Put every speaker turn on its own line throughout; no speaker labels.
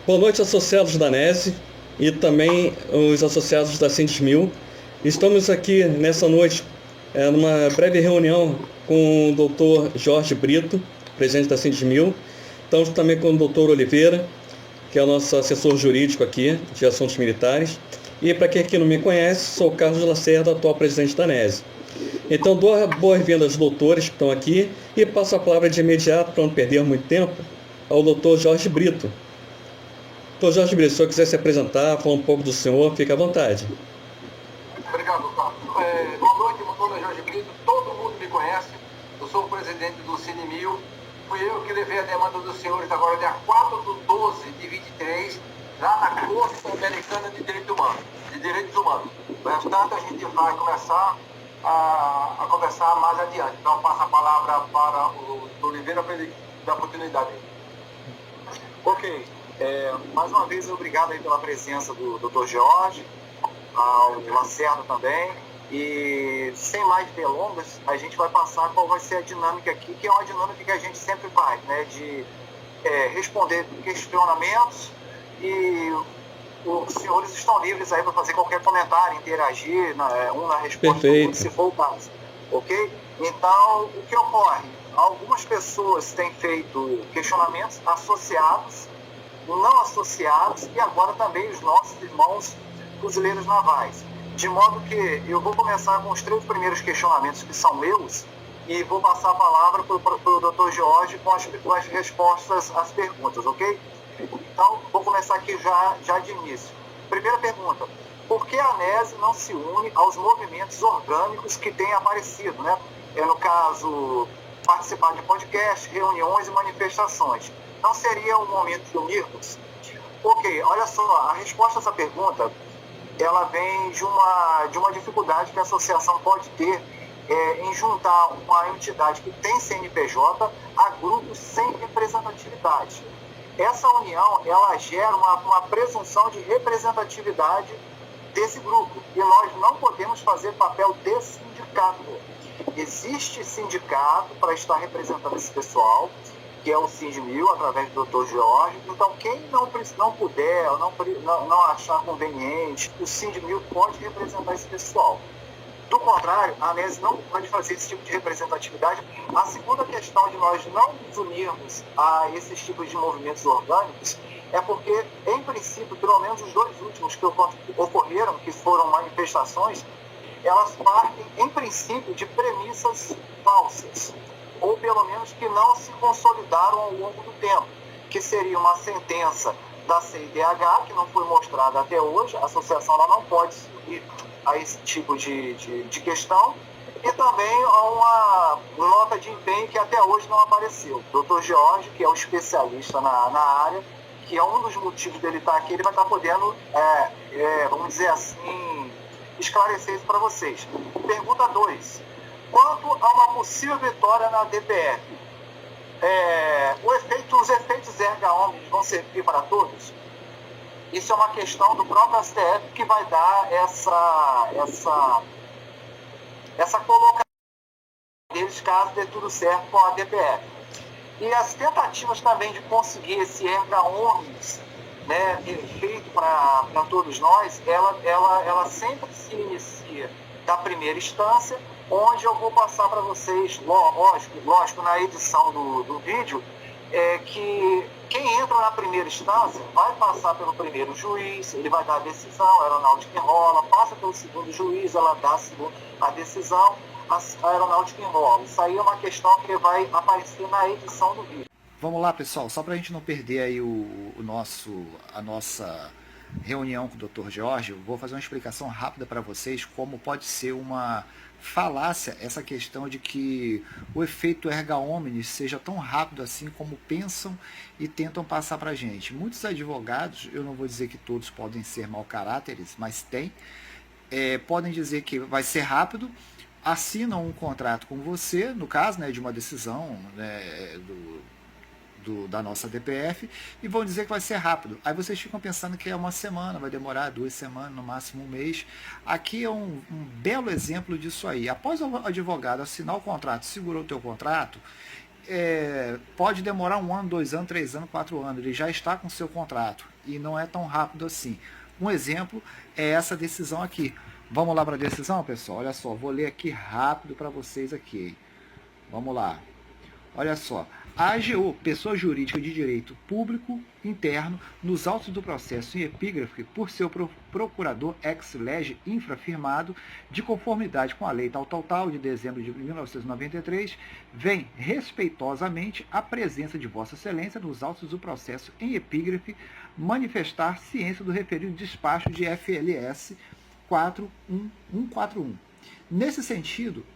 Boa noite, associados da NESE e também os associados da Sindismil. Estamos aqui nessa noite numa breve reunião com o Dr. Jorge Brito, presidente da Sindismil. Estamos também com o Dr. Oliveira, que é o nosso assessor jurídico aqui de assuntos militares. E para quem aqui não me conhece, sou o Carlos Lacerda, atual presidente da NESE. Então, boas-vindas aos doutores que estão aqui e passo a palavra de imediato, para não perder muito tempo, ao Dr. Jorge Brito. Dr. Jorge Brito, se o senhor quiser se apresentar, falar um pouco do senhor, fique à vontade.
Obrigado, Carlos. Boa noite, meu nome é Jorge Brito, todo mundo me conhece, eu sou o presidente do Sindimil, fui eu que levei a demanda dos senhores agora dia 4/12/23, lá na Corte Americana de Direitos Humanos. Portanto, a gente vai começar a conversar mais adiante. Então, eu passo a palavra para o Oliveira para ele dar continuidade.
Ok. Mais uma vez, obrigado aí pela presença do Dr. Jorge, ao Lacerda também. E sem mais delongas, a gente vai passar qual vai ser a dinâmica aqui, que é uma dinâmica que a gente sempre faz, né? De responder questionamentos e os senhores estão livres aí para fazer qualquer comentário, interagir, um na resposta do outro, se for o caso. Ok? Então, o que ocorre? Algumas pessoas têm feito questionamentos associados, não associados e agora também os nossos irmãos fuzileiros navais. De modo que eu vou começar com os 3 primeiros questionamentos que são meus e vou passar a palavra para o Dr. Jorge com as respostas às perguntas, ok? Então, vou começar aqui já de início. Primeira pergunta: por que a NESE não se une aos movimentos orgânicos que têm aparecido, né? No caso, participar de podcasts, reuniões e manifestações. Não seria o momento de unirmos? Ok, olha só, a resposta a essa pergunta, ela vem de uma dificuldade que a associação pode ter em juntar uma entidade que tem CNPJ a grupos sem representatividade. Essa união, ela gera uma presunção de representatividade desse grupo, e nós não podemos fazer papel de sindicato. Existe sindicato para estar representando esse pessoal, que é o Sindimil, através do Dr. Jorge. Então, quem não puder, não achar conveniente, o Sindimil pode representar esse pessoal. Do contrário, a NESE não pode fazer esse tipo de representatividade. A segunda questão de nós não nos unirmos a esses tipos de movimentos orgânicos é porque, em princípio, pelo menos os 2 últimos que ocorreram, que foram manifestações, elas partem, em princípio, de premissas falsas, ou pelo menos que não se consolidaram ao longo do tempo, que seria uma sentença da CIDH, que não foi mostrada até hoje. A associação ela não pode se unir a esse tipo de questão, e também a uma nota de empenho que até hoje não apareceu. O Dr. Jorge, que é o especialista na área, que é um dos motivos dele estar aqui, ele vai estar podendo, vamos dizer assim, esclarecer isso para vocês. Pergunta 2. Quanto a uma possível vitória na DPF, os efeitos erga omnes vão servir para todos? Isso é uma questão do próprio STF que vai dar essa colocação deles caso dê tudo certo com a DPF. E as tentativas também de conseguir esse erga omnes, né, feito para todos nós, ela sempre se inicia da primeira instância, onde eu vou passar para vocês, lógico, na edição do vídeo, que quem entra na primeira instância vai passar pelo primeiro juiz, ele vai dar a decisão, a aeronáutica enrola, passa pelo segundo juiz, ela dá a decisão, a aeronáutica enrola. Isso aí é uma questão que vai aparecer na edição do vídeo.
Vamos lá, pessoal, só para a gente não perder aí a nossa reunião com o Dr. Jorge, eu vou fazer uma explicação rápida para vocês como pode ser uma falácia essa questão de que o efeito erga omnes seja tão rápido assim como pensam e tentam passar para a gente. Muitos advogados, eu não vou dizer que todos podem ser mau caráteres, mas tem, podem dizer que vai ser rápido, assinam um contrato com você, no caso, né, de uma decisão, né, da nossa DPF, e vão dizer que vai ser rápido. Aí vocês ficam pensando que é uma semana, vai demorar 2 semanas, no máximo 1 mês. Aqui é um belo exemplo disso aí. Após o advogado assinar o contrato, segurou o teu contrato, pode demorar 1 ano, 2 anos, 3 anos, 4 anos. Ele já está com o seu contrato e não é tão rápido assim. Um exemplo é essa decisão aqui. Vamos lá para a decisão, pessoal? Olha só, vou ler aqui rápido para vocês aqui. Vamos lá. Olha só. A AGU, pessoa jurídica de direito público interno, nos autos do processo em epígrafe, por seu procurador ex-lege infrafirmado, de conformidade com a lei tal, de dezembro de 1993, vem respeitosamente a presença de Vossa Excelência nos autos do processo em epígrafe manifestar ciência do referido despacho de FLS 41141. Nesse sentido,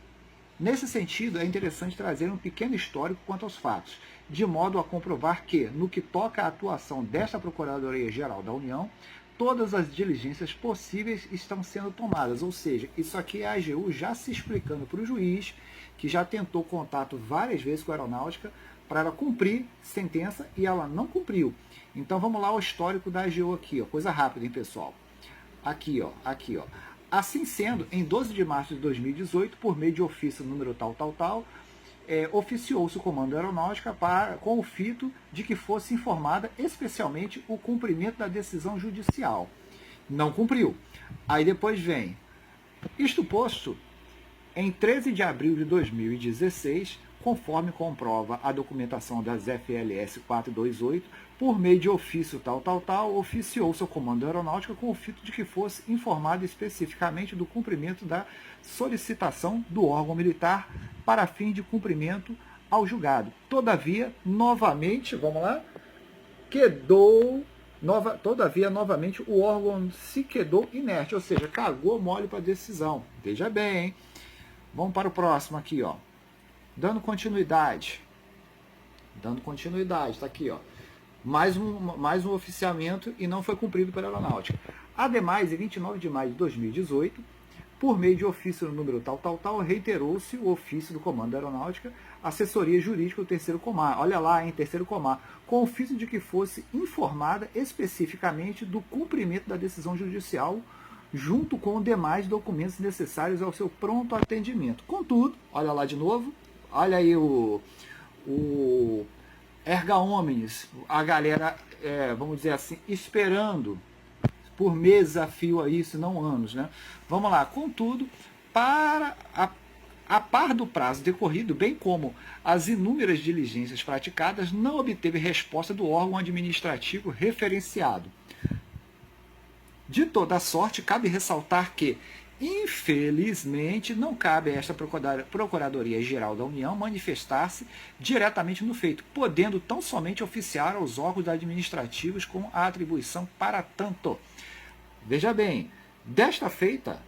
é interessante trazer um pequeno histórico quanto aos fatos, de modo a comprovar que, no que toca à atuação desta Procuradoria-Geral da União, todas as diligências possíveis estão sendo tomadas. Ou seja, isso aqui é a AGU já se explicando para o juiz, que já tentou contato várias vezes com a Aeronáutica para ela cumprir sentença e ela não cumpriu. Então vamos lá ao histórico da AGU aqui, ó, coisa rápida, hein, pessoal? Aqui, ó. Assim sendo, em 12 de março de 2018, por meio de ofício número oficiou-se o Comando Aeronáutica com o fito de que fosse informada especialmente o cumprimento da decisão judicial. Não cumpriu. Aí depois vem, isto posto, em 13 de abril de 2016, conforme comprova a documentação das FLS 428, por meio de ofício oficiou-se ao Comando Aeronáutica com o fito de que fosse informado especificamente do cumprimento da solicitação do órgão militar para fim de cumprimento ao julgado. Todavia, novamente, novamente o órgão se quedou inerte, ou seja, cagou mole para a decisão. Veja bem, hein? Vamos para o próximo aqui, ó. Dando continuidade, está aqui, ó. Mais um oficiamento e não foi cumprido pela Aeronáutica. Ademais, em 29 de maio de 2018, por meio de ofício no número reiterou-se o ofício do Comando da Aeronáutica, assessoria jurídica do terceiro comar, olha lá, em terceiro comar, com o ofício de que fosse informada especificamente do cumprimento da decisão judicial, junto com demais documentos necessários ao seu pronto atendimento. Contudo, olha lá de novo, olha aí o erga omnes, a galera, vamos dizer assim, esperando por meses a fio a isso, não anos, né? Vamos lá, contudo, para a par do prazo decorrido, bem como as inúmeras diligências praticadas, não obteve resposta do órgão administrativo referenciado. De toda sorte, cabe ressaltar que, infelizmente, não cabe a esta Procuradoria-Geral da União manifestar-se diretamente no feito, podendo tão somente oficiar aos órgãos administrativos com a atribuição para tanto. Veja bem, desta feita,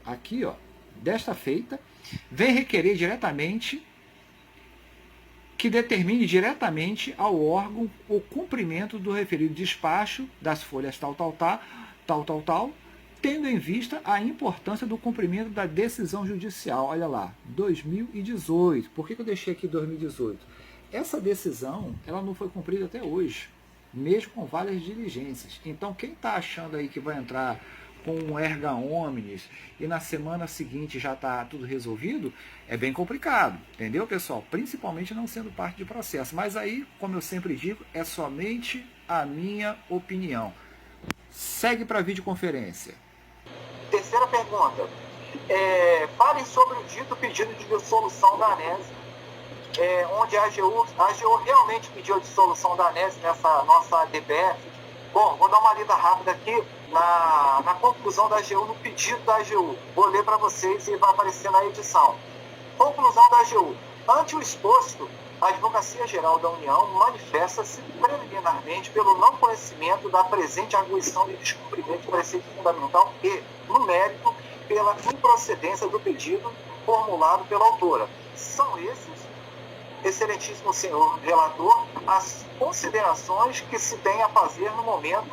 vem requerer diretamente que determine diretamente ao órgão o cumprimento do referido despacho das folhas tendo em vista a importância do cumprimento da decisão judicial. Olha lá, 2018. Por que eu deixei aqui 2018? Essa decisão, ela não foi cumprida até hoje, mesmo com várias diligências. Então, quem está achando aí que vai entrar com um erga omnes e na semana seguinte já está tudo resolvido, é bem complicado, entendeu, pessoal? Principalmente não sendo parte de processo. Mas aí, como eu sempre digo, é somente a minha opinião. Segue para a videoconferência.
Terceira pergunta. Falem sobre o dito pedido de dissolução da ANES, onde a AGU realmente pediu a dissolução da ANES nessa nossa DPF. Bom, vou dar uma lida rápida aqui na conclusão da AGU, no pedido da AGU. Vou ler para vocês e vai aparecer na edição. Conclusão da AGU. Ante o exposto, a Advocacia Geral da União manifesta-se preliminarmente pelo não conhecimento da presente arguição de descumprimento de preceito fundamental e, no mérito, pela improcedência do pedido formulado pela autora. São esses, excelentíssimo senhor relator, as considerações que se tem a fazer no momento,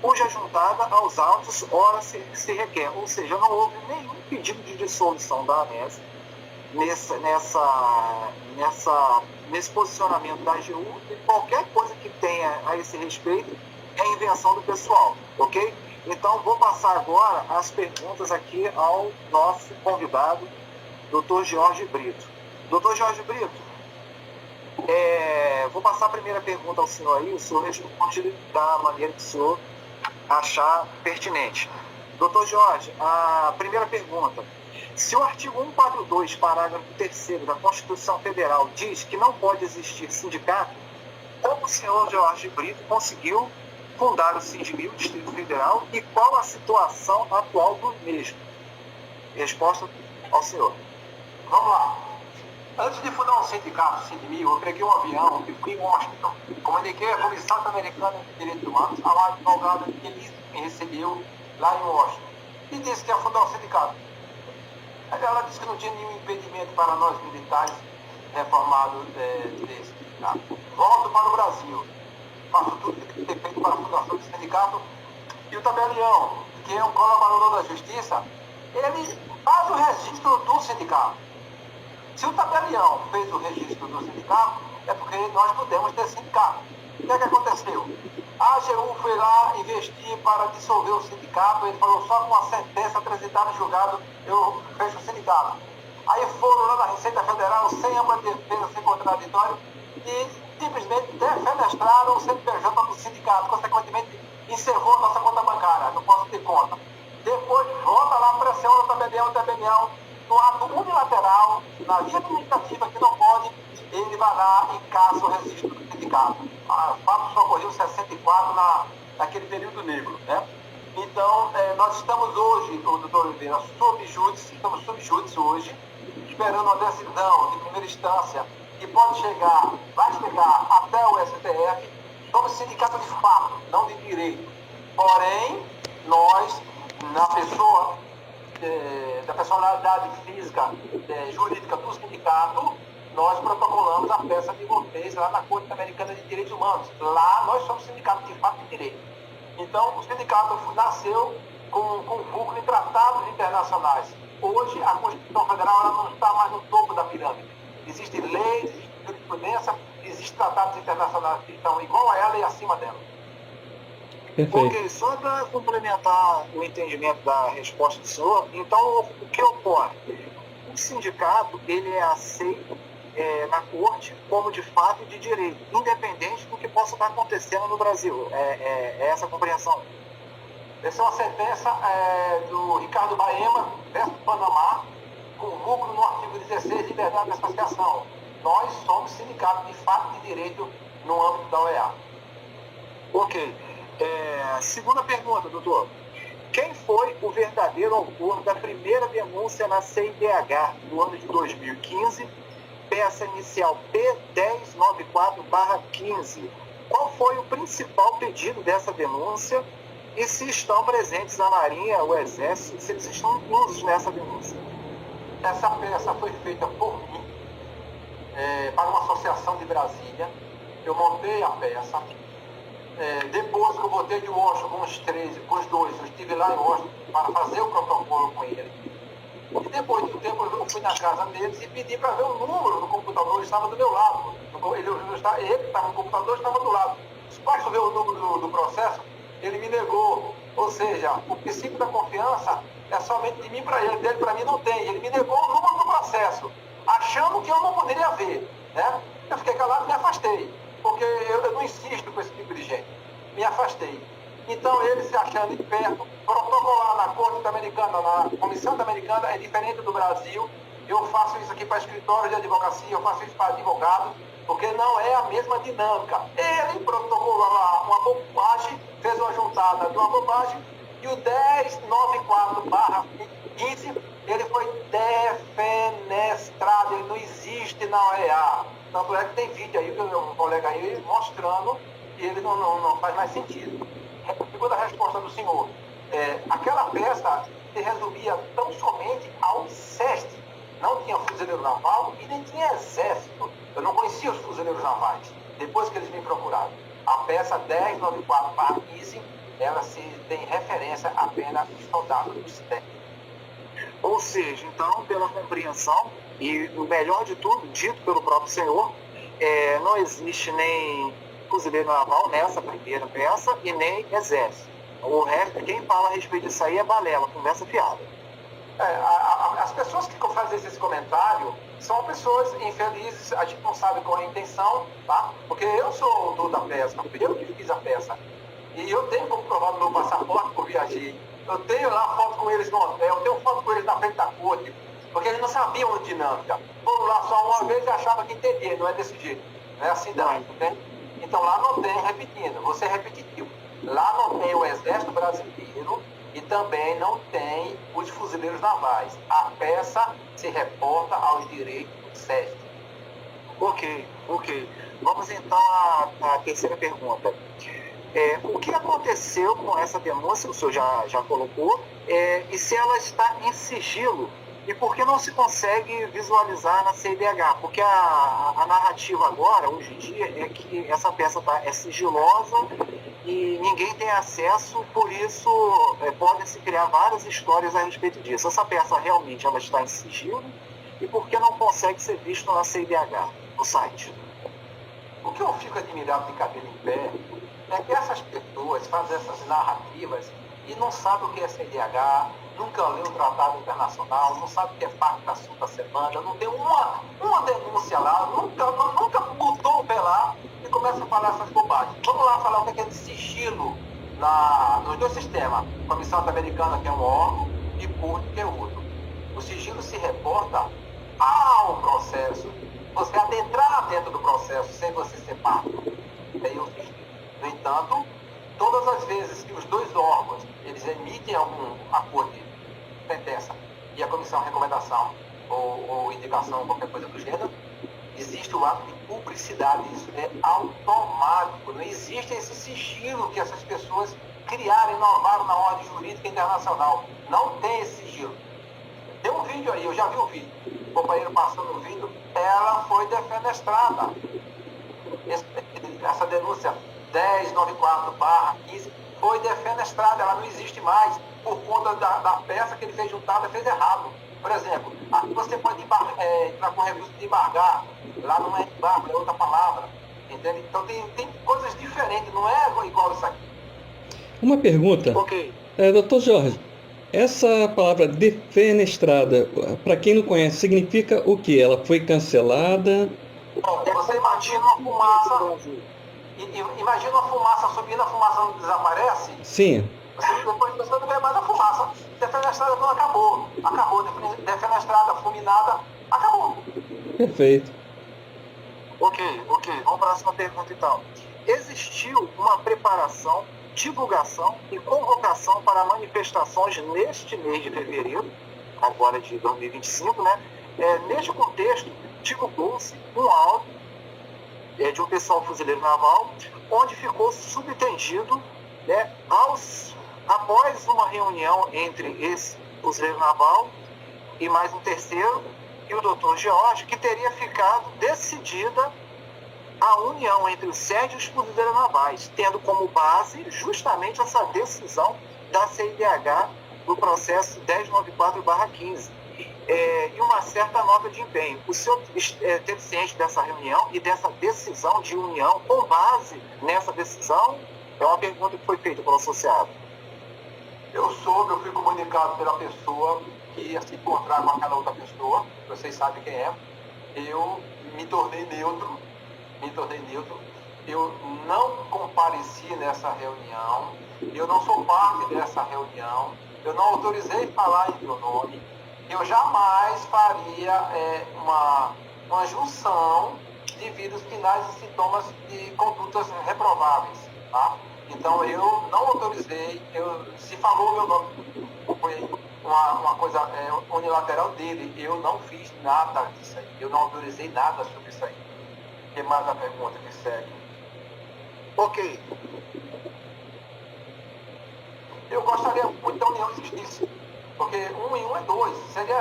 cuja juntada aos autos ora se requer. Ou seja, não houve nenhum pedido de dissolução da ANES nesse posicionamento da AGU, e qualquer coisa que tenha a esse respeito é invenção do pessoal, ok? Então, vou passar agora as perguntas aqui ao nosso convidado, Dr. Jorge Brito. Dr. Jorge Brito, vou passar a primeira pergunta ao senhor aí, o senhor responde da maneira que o senhor achar pertinente. Doutor Jorge, a primeira pergunta. Se o artigo 142, parágrafo 3º da Constituição Federal diz que não pode existir sindicato, como o senhor Jorge Brito conseguiu fundar o Sindimil, Distrito Federal, e qual a situação atual do mesmo? Resposta ao senhor.
Vamos lá. Antes de fundar um sindicato, Sindimil, eu peguei um avião e fui em Washington. Comuniquei à Comissão Americana de Direitos Humanos, a lá advogada que me recebeu lá em Washington, e disse que ia fundar um sindicato. Ela disse que não tinha nenhum impedimento para nós militares reformados desse sindicato. Volto para o Brasil. Faço tudo que tem que ter feito para a fundação do sindicato. E o tabelião, que é um colaborador da Justiça, ele faz o registro do sindicato. Se o tabelião fez o registro do sindicato, é porque nós podemos ter sindicato. O que é que aconteceu? A AGU foi lá investir para dissolver o sindicato, ele falou só com a sentença transitada no julgado eu fecho o sindicato. Aí foram lá na Receita Federal, sem ampla defesa, sem contraditório, e simplesmente defenestraram o CNPJ do sindicato, consequentemente encerrou a nossa conta bancária, não posso ter conta. Depois volta lá, pressiona o tabelião, no ato unilateral, na via administrativa que não pode, ele vai lá e caça o registro do sindicato. O fato só ocorreu em 64, naquele período negro, né? Então, nós estamos hoje, doutor Oliveira, estamos sob júdice hoje, esperando uma decisão de primeira instância que pode chegar, vai chegar até o STF. Somos sindicato de fato, não de direito. Porém, nós, na pessoa, da personalidade física, jurídica do sindicato, nós protocolamos a peça de vocês lá na Corte Americana de Direitos Humanos. Lá nós somos sindicato de fato de direito. Então, o sindicato nasceu com vulgo em tratados internacionais. Hoje, a Constituição Federal ela não está mais no topo da pirâmide. Existem leis, existe jurisprudência, existem tratados internacionais que estão igual a ela e acima dela.
Perfeito.
Ok, só para complementar o entendimento da resposta do senhor, então o que ocorre? O sindicato ele é aceito na corte como de fato de direito, independente do que possa estar acontecendo no Brasil. É essa a compreensão?
Essa é uma sentença do Ricardo Baema, versus Panamá, com lucro no artigo 16, liberdade de associação. Nós somos sindicato de fato de direito no âmbito da OEA.
Ok. Segunda pergunta, doutor. Quem foi o verdadeiro autor da primeira denúncia na CIDH do ano de 2015, peça inicial P1094/15? Qual foi o principal pedido dessa denúncia e se estão presentes a Marinha, o Exército, se eles estão inclusos nessa denúncia?
Essa peça foi feita por mim, para uma associação de Brasília. Eu montei a peça. Depois que eu voltei de Washington com os dois, eu estive lá em Washington para fazer o protocolo com ele. E depois de um tempo eu fui na casa deles e pedi para ver o número do computador, ele estava do meu lado. Ele que estava no computador, estava do lado. Basta ver o número do processo, ele me negou. Ou seja, o princípio da confiança é somente de mim para ele, dele para mim não tem. Ele me negou o número do processo, achando que eu não poderia ver, né? Eu fiquei calado e me afastei, porque eu não insisto com esse tipo de gente. Me afastei. Então, ele se achando de perto, protocolar na Corte Americana, na Comissão Americana, é diferente do Brasil. Eu faço isso aqui para escritórios de advocacia, eu faço isso para advogados, porque não é a mesma dinâmica. Ele protocolou lá uma bobagem, fez uma juntada de uma bobagem, e o 1094/15, ele foi defenestrado, ele não existe na OEA. Tanto é que tem vídeo aí, um colega aí mostrando que ele não faz mais sentido. Segunda resposta do senhor, aquela peça se resumia tão somente ao SEST. Não tinha fuzileiro naval e nem tinha exército. Eu não conhecia os fuzileiros navais, depois que eles me procuraram. A peça 1094/15, ela se tem referência apenas de soldados do SEST.
Ou seja, então, pela compreensão, e o melhor de tudo, dito pelo próprio senhor, não existe nem fuzileiro naval nessa primeira peça e nem exército. O resto, quem fala a respeito disso aí é balela, conversa fiada.
As pessoas que fazem esse comentário são pessoas infelizes, a gente não sabe qual é a intenção, tá? Porque eu sou o autor da peça, eu que fiz a peça. E eu tenho como provar no meu passaporte que eu viajei. Eu tenho lá foto com eles no hotel, eu tenho foto com eles na frente da corte, porque eles não sabiam a dinâmica. Foram lá só uma vez e achavam que entendia, não é desse jeito. Não é assim não, entende? Então lá não tem, repetindo, você repetiu. Lá não tem o Exército Brasileiro e também não tem os fuzileiros navais. A peça se reporta aos direitos do SESC.
Ok. Vamos então à terceira pergunta. O que aconteceu com essa denúncia, o senhor já colocou, e se ela está em sigilo? E por que não se consegue visualizar na CIDH? Porque a narrativa agora, hoje em dia, é que essa peça é sigilosa e ninguém tem acesso, por isso podem se criar várias histórias a respeito disso. Essa peça realmente ela está em sigilo e por que não consegue ser visto na CIDH, no site?
O que eu fico admirado de cabelo em pé é que essas pessoas fazem essas narrativas e não sabem o que é CIDH, nunca leu o tratado internacional, não sabe o que é Pacta Sunt Servanda, não tem uma denúncia lá, nunca botou o pé lá e começa a falar essas bobagens. Vamos lá falar o que é de sigilo nos dois sistemas, Comissão Americana, que é um órgão, e Corte, que é outro. O sigilo se reporta ao processo, você adentrar dentro do processo sem você ser parte. Aí eu fiz. No entanto, todas as vezes que os dois órgãos eles emitem algum acordo, sentença, e a comissão recomendação ou indicação, qualquer coisa do gênero, existe o ato de publicidade. Isso é automático. Não existe esse sigilo que essas pessoas criaram e inovaram na ordem jurídica internacional. Não tem esse sigilo. Tem um vídeo aí, eu já vi o vídeo. O companheiro passando o vídeo, ela foi defenestrada. Essa denúncia 1094/15 foi defenestrada, ela não existe mais por conta da peça que ele fez juntada, fez errado. Por exemplo, aqui você pode entrar com recurso de embargar, lá não é embargo, é outra palavra, entende? Então tem coisas diferentes, não é igual isso aqui.
Uma pergunta.
Ok.
Dr. Jorge, essa palavra defenestrada, para quem não conhece, significa o que? Ela foi cancelada?
Bom, você imagina uma fumaça, imagina uma fumaça subindo, a fumaça não desaparece?
Sim.
Depois você não vê mais a fumaça. Defenestrada não acabou. Acabou. Defenestrada, fulminada, acabou.
Perfeito.
Ok. Vamos para a próxima pergunta então. Existiu uma preparação, divulgação e convocação para manifestações neste mês de fevereiro, agora de 2025, né? Neste contexto, divulgou-se um áudio de um pessoal fuzileiro naval, onde ficou subentendido, né, após uma reunião entre esse fuzileiro naval e mais um terceiro, e o Dr. George, que teria ficado decidida a união entre o SED e os fuzileiros navais, tendo como base justamente essa decisão da CIDH do processo 1094/15. E uma certa nota de empenho. O senhor teve ciente dessa reunião e dessa decisão de união com base nessa decisão? É uma pergunta que foi feita pelo associado.
Eu fui comunicado pela pessoa que ia se encontrar com aquela outra pessoa, vocês sabem quem é. Eu me tornei neutro, eu não compareci nessa reunião, eu não sou parte dessa reunião, eu não autorizei falar em meu nome, eu jamais faria uma junção de vídeos finais e sintomas de condutas reprováveis, tá? Então eu não autorizei, se falou o meu nome, foi uma coisa unilateral dele, eu não fiz nada disso aí, eu não autorizei nada sobre isso aí. Tem mais a pergunta que segue.
Ok.
Eu gostaria muito que a união existisse, porque 1 e 1 é 2,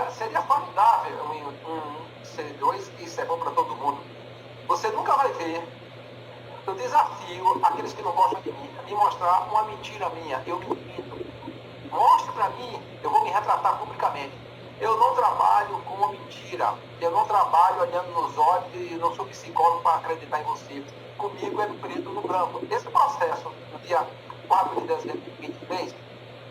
seria formidável 1 e 1 ser 2, e isso é bom para todo mundo. Você nunca vai ver. Eu desafio aqueles que não gostam de mim a me mostrar uma mentira minha. Eu me minto. Mostre para mim, eu vou me retratar publicamente. Eu não trabalho com uma mentira. Eu não trabalho olhando nos olhos e não sou psicólogo para acreditar em você. Comigo é no preto no branco. Esse processo, no dia 4 de dezembro de 2023,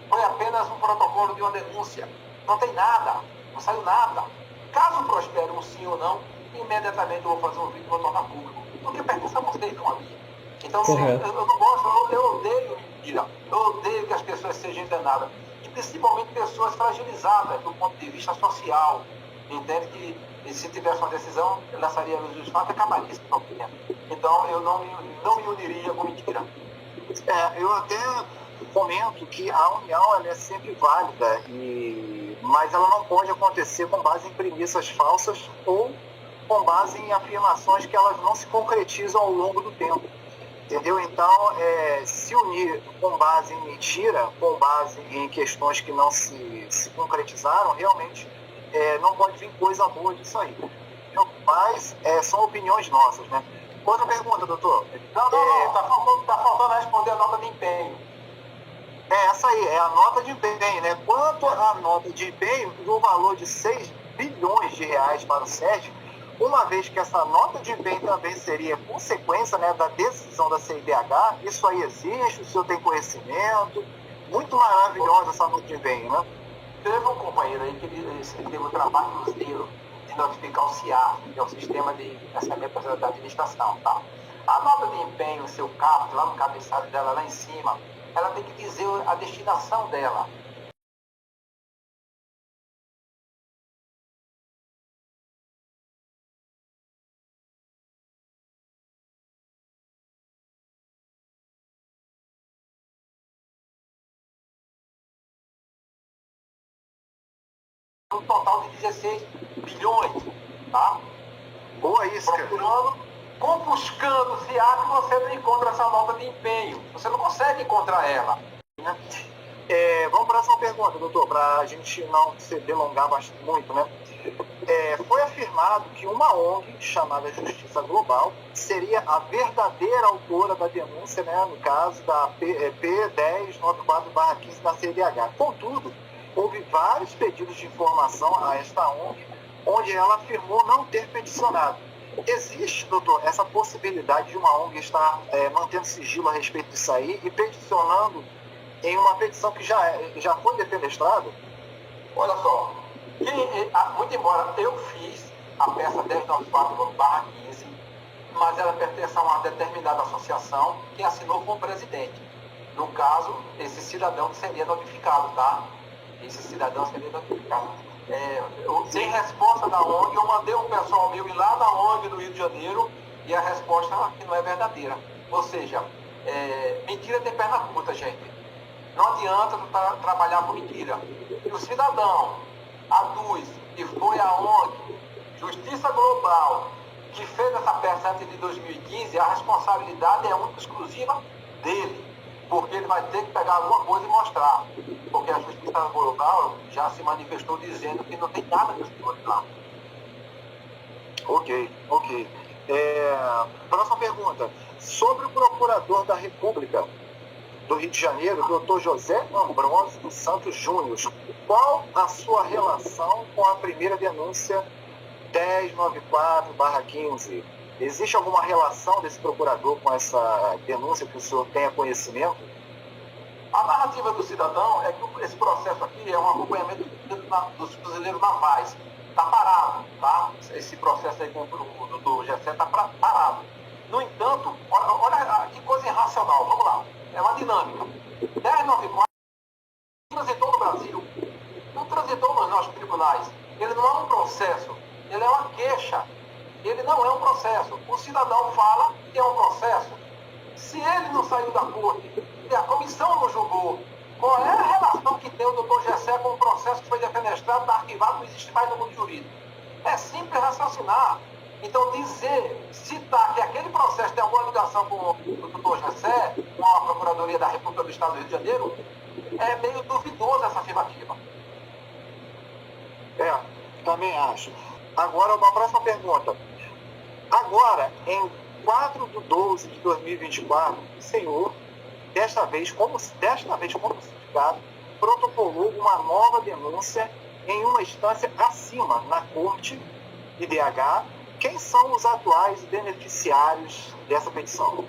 foi apenas um protocolo de uma denúncia. Não tem nada. Não saiu nada. Caso prospere um sim ou não, imediatamente eu vou fazer um vídeo e vou tornar público. Porque pertence a vocês que estão ali. Então, eu não gosto, eu odeio mentira. Eu odeio que as pessoas sejam enganadas. E principalmente pessoas fragilizadas do ponto de vista social. Entende que se tivesse uma decisão, lançaria a luz dos fatos e acabaria esse problema. Então, eu não me uniria com mentira.
Eu até comento que a união ela é sempre válida, mas ela não pode acontecer com base em premissas falsas ou com base em afirmações que elas não se concretizam ao longo do tempo. Entendeu? Então, se unir com base em mentira, com base em questões que não se concretizaram, realmente não pode vir coisa boa disso aí. Mas são opiniões nossas, né? Outra pergunta, doutor.
Não, tá faltando responder a nota de empenho.
Essa aí, é a nota de empenho, né? Quanto à nota de empenho, no valor de 6 bilhões de reais para o SESC, uma vez que essa nota de empenho também seria consequência, né, da decisão da CIDH, isso aí existe, o senhor tem conhecimento, muito maravilhosa essa nota de empenho, né?
Teve um companheiro aí que ele teve o trabalho cruzeiro de notificar o CIAF, que é o Sistema de Financiamento da Administração, tá? A nota de empenho, o seu CAPT, lá no cabeçalho dela, lá em cima, ela tem que dizer a destinação dela. Um total de 16 bilhões, tá?
Boa isca.
Confuscando o CIAF, você não encontra essa nota de empenho. Você não consegue encontrar ela.
Vamos para a próxima pergunta, doutor, para a gente não se delongar muito, né? Foi afirmado que uma ONG chamada Justiça Global seria a verdadeira autora da denúncia, né, no caso da P1094/15 da CIDH. Contudo, houve vários pedidos de informação a esta ONG, onde ela afirmou não ter peticionado. Existe, doutor, essa possibilidade de uma ONG estar mantendo sigilo a respeito disso aí e peticionando em uma petição que já foi defenestrada?
Olha só, muito embora eu fiz a peça 1094/15, mas ela pertence a uma determinada associação que assinou com o presidente. No caso, esse cidadão seria notificado, tá? Esse cidadão seria notificado. Sem resposta da ONG, eu mandei um pessoal meu ir lá na ONG do Rio de Janeiro e a resposta que não é verdadeira. Ou seja, mentira tem perna curta, gente. Não adianta trabalhar com mentira. E o cidadão aduz que foi a ONG Justiça Global que fez essa peça antes de 2015, a responsabilidade é única e exclusiva dele. Porque ele vai ter que pegar alguma coisa e mostrar. Porque a Justiça Global já se manifestou dizendo que não tem nada de esconde lá.
Ok. Próxima pergunta. Sobre o Procurador da República do Rio de Janeiro, Dr. José Ambrosio dos Santos Júnior, qual a sua relação com a primeira denúncia 1094/15? Existe alguma relação desse procurador com essa denúncia que o senhor tenha conhecimento?
A narrativa do cidadão é que esse processo aqui é um acompanhamento dos fuzileiros navais. Está parado, tá? Esse processo aí com o do Gessé está parado. No entanto, olha que coisa irracional. Vamos lá. É uma dinâmica. 1094 transitou no Brasil. Não transitou nos nossos tribunais. Ele não é um processo. Ele é uma queixa. Ele não é um processo. O cidadão fala que é um processo. Se ele não saiu da corte e a comissão não julgou, qual é a relação que tem o doutor Gessé com o processo que foi defenestrado, está arquivado, não existe mais no mundo jurídico? É simples raciocinar. Então, citar que aquele processo tem alguma ligação com o doutor Gessé, com a Procuradoria da República do Estado do Rio de Janeiro, é meio duvidoso essa afirmativa.
Também acho. Agora, uma próxima pergunta. Agora, em 4/12/2024, o senhor, desta vez como sindicato, protocolou uma nova denúncia em uma instância acima, na Corte IDH. Quem são os atuais beneficiários dessa petição?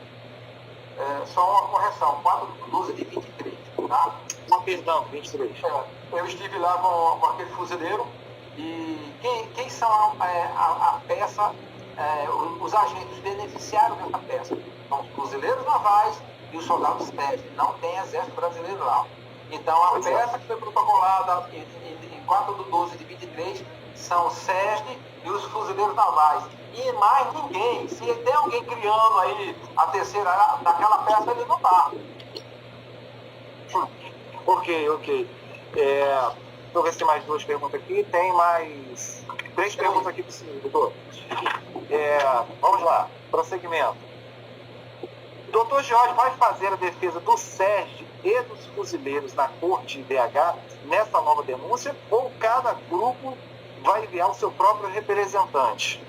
Só uma correção, 4/12/23, tá?
Perdão, 23.
Eu estive lá com aquele fuzileiro e quem são a peça, os agentes beneficiários dessa peça? São os fuzileiros navais e os soldados SESD. Não tem exército brasileiro lá. Então, a peça que foi protocolada em 4/12/23 são o SESD e os fuzileiros navais. E mais ninguém. Se tem alguém criando aí a terceira daquela peça, ele não dá.
Ok. Vou ver se tem mais 2 perguntas aqui. Tem mais 3 perguntas aqui para o senhor, doutor. Vamos lá, prosseguimento. Doutor Jorge vai fazer a defesa do SESD e dos fuzileiros na Corte IDH nessa nova denúncia, ou cada grupo vai enviar o seu próprio representante?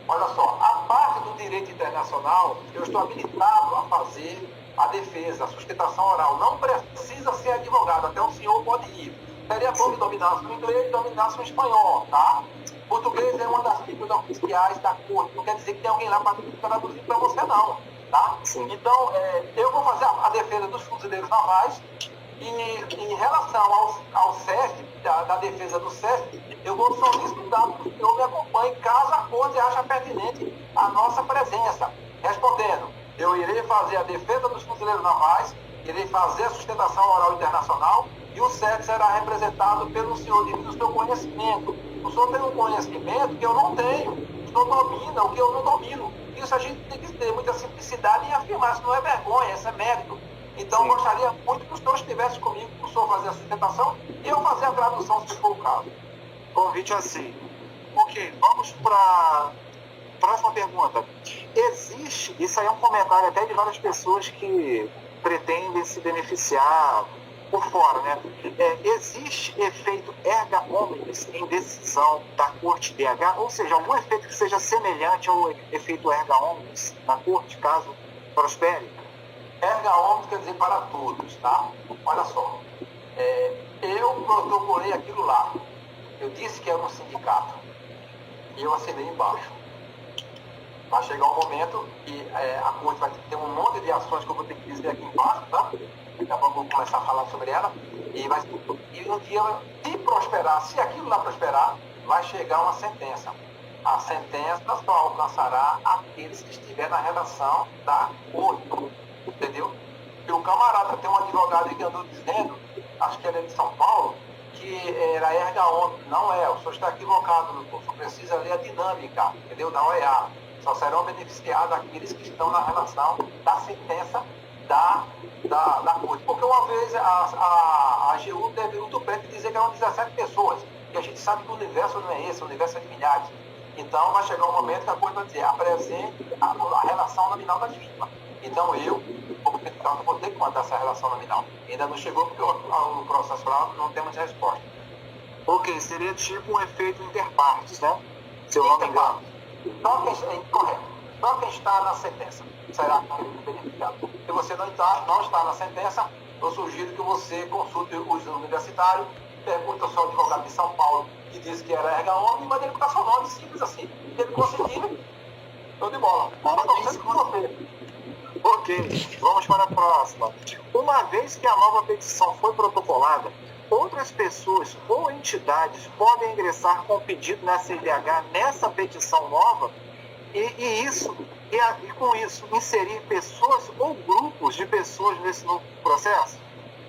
Olha só, a parte do direito internacional, eu estou habilitado a fazer a defesa, a sustentação oral. Não precisa ser advogado, até o senhor pode ir. Seria bom que dominasse o inglês e dominasse o espanhol, tá? Português é uma das línguas oficiais da corte, não quer dizer que tem alguém lá para traduzir para você, não, tá?
Sim.
Então, eu vou fazer a defesa dos fuzileiros navais e em relação ao SESD, da defesa do SESD, eu vou solicitar que o senhor me acompanhe caso a corte ache pertinente a nossa presença. Respondendo, eu irei fazer a defesa dos fuzileiros navais, irei fazer a sustentação oral internacional e o SESD será representado pelo senhor devido ao seu conhecimento. O senhor tem um conhecimento que eu não tenho, o senhor domina o que eu não domino. Isso a gente tem que ter muita simplicidade em afirmar, isso não é vergonha, isso é mérito. Então, eu gostaria muito que o senhor estivesse comigo, para o senhor fazer a sustentação e eu fazer a tradução, se for o caso.
Convite assim. Ok, vamos para a próxima pergunta. Existe, isso aí é um comentário até de várias pessoas que pretendem se beneficiar por fora, né? Existe efeito erga omnes em decisão da Corte DH, ou seja, algum efeito que seja semelhante ao efeito erga omnes na Corte, caso prospere?
Erga omnes quer dizer para todos, tá? Olha só, eu protocolei aquilo lá. Eu disse que era um sindicato e eu assinei embaixo. Vai chegar um momento que a Corte vai ter um monte de ações que eu vou ter que dizer aqui embaixo, tá? Daqui a pouco eu vou começar a falar sobre ela. E um dia, se prosperar, se aquilo lá prosperar, vai chegar uma sentença. A sentença só alcançará aqueles que estiverem na redação da Corte. Entendeu? E o camarada tem um advogado que andou dizendo, acho que era de São Paulo, que era erga omnes. Não é, o senhor está equivocado, doutor. Só precisa ler a dinâmica, entendeu? Da OEA. Só serão beneficiados aqueles que estão na relação da sentença da Corte. Porque uma vez a AGU teve o tupete de dizer que eram 17 pessoas. E a gente sabe que o universo não é esse, o universo é de milhares. Então vai chegar um momento que a Corte vai dizer, apresente a relação nominal das vítimas. Então eu, como peticionário, vou ter que mandar essa relação nominal. Ainda não chegou porque o processo lá não temos resposta.
Ok, seria tipo um efeito interpartes, né? Se eu não me engano.
Correto. Só quem está na sentença será beneficiado. Se você não está na sentença, eu sugiro que você consulte os universitários, pergunte ao seu advogado de São Paulo, que disse que era erga omnes, e manda ele botar seu nome, simples assim. Se ele conseguir, tô de bola.
Ok, vamos para a próxima. Uma vez que a nova petição foi protocolada, outras pessoas ou entidades podem ingressar com pedido na CIDH nessa petição nova e com isso inserir pessoas ou grupos de pessoas nesse novo processo?